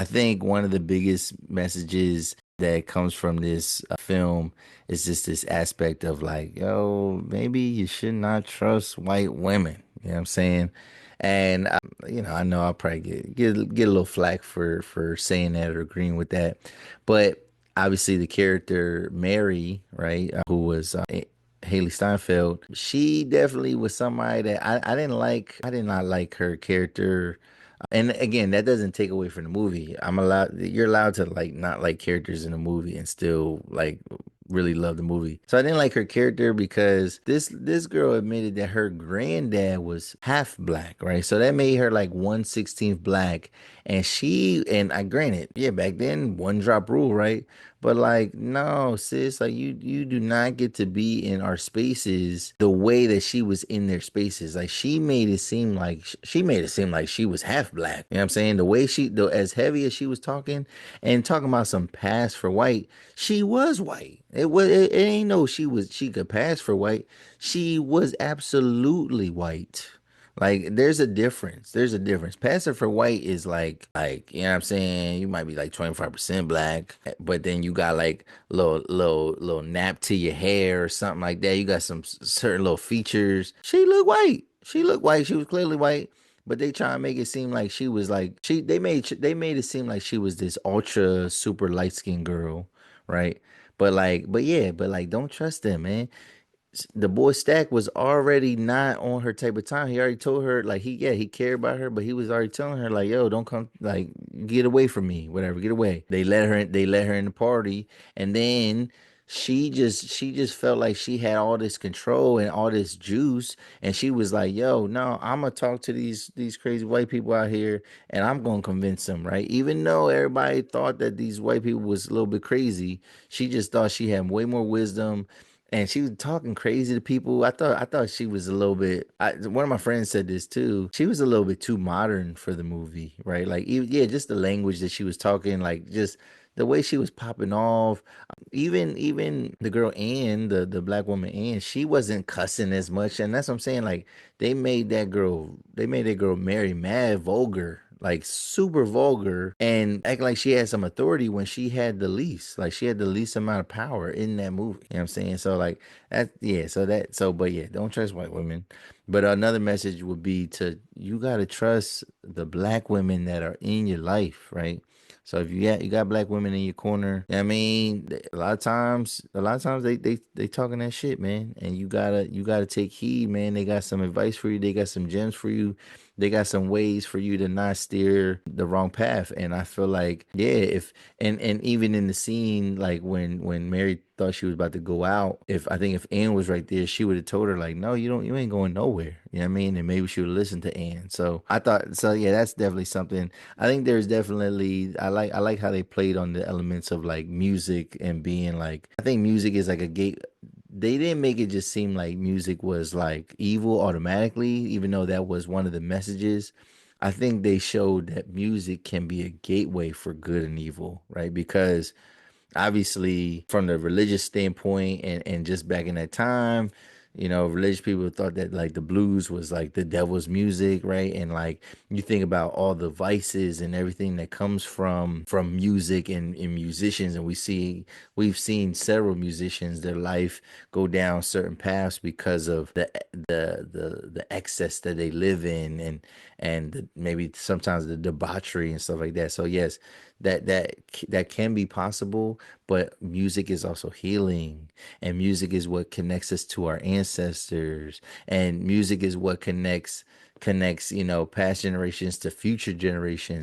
I think one of the biggest messages that comes from this film is just this aspect of like, yo, maybe you should not trust white women. You know what I'm saying? And I know I'll probably get a little flack for saying that or agreeing with that, but obviously the character Mary, right, who was Haley Steinfeld, she definitely was somebody that I didn't like. I did not like her character, and again, that doesn't take away from the movie. You're allowed to like not like characters in the movie and still like really love the movie. So I didn't like her character because this girl admitted that her granddad was half black, right? So that made her like 1/16 black. And I granted, yeah, back then one drop rule, right? But like, no, sis, like you do not get to be in our spaces the way that she was in their spaces. Like she made it seem like she was half black. You know what I'm saying? The way as heavy as she was talking and talking about some pass for white, she was white. It ain't no she could pass for white. She was absolutely white. Like there's a difference. There's a difference. Passing for white is you know what I'm saying? You might be like 25% black, but then you got like little nap to your hair or something like that. You got some certain little features. She looked white. She looked white. She was clearly white, but they try to make it seem like she was like they made it seem like she was this ultra super light skinned girl, right? But like don't trust them, man. The boy Stack was already not on her type of time. He already told her like he cared about her, but he was already telling her like, yo, don't come, like, get away from me, whatever, get away. They let her in the party, and then she just felt like she had all this control and all this juice, and she was like, yo, no, I'm gonna talk to these crazy white people out here, and I'm gonna convince them, right? Even though everybody thought that these white people was a little bit crazy, she just thought she had way more wisdom, and she was talking crazy to people. I thought she was a little bit. One of my friends said this too. She was a little bit too modern for the movie, right? Like, yeah, just the language that she was talking, like just the way she was popping off. Even the girl Ann, the black woman Ann, she wasn't cussing as much, and that's what I'm saying. Like they made that girl Mary mad vulgar, like super vulgar, and act like she had some authority when she had the least. Like she had the least amount of power in that movie. You know what I'm saying? So like that, yeah. But yeah, don't trust white women. But another message would be to you gotta trust the black women that are in your life, right? So if you got black women in your corner, I mean, a lot of times they talking that shit, man, and you gotta take heed, man. They got some advice for you. They got some gems for you. They got some ways for you to not steer the wrong path. And I feel like, yeah, if and even in the scene, like when Mary thought she was about to go out, if Anne was right there, she would have told her like, no, you ain't going nowhere. You know what I mean? And maybe she would listen to Anne. So I thought, so yeah, that's definitely something. I think there's definitely I like how they played on the elements of like music and being like, I think music is like a gate. They didn't make it just seem like music was like evil automatically, even though that was one of the messages. I think they showed that music can be a gateway for good and evil, right? Because obviously from the religious standpoint, and just back in that time, religious people thought that like the blues was like the devil's music, right? And like you think about all the vices and everything that comes from music and musicians, and we've seen several musicians, their life go down certain paths because of the excess that they live in, and maybe sometimes the debauchery and stuff like that. So yes, that can be possible, but music is also healing, and music is what connects us to our ancestors, and music is what connects past generations to future generations.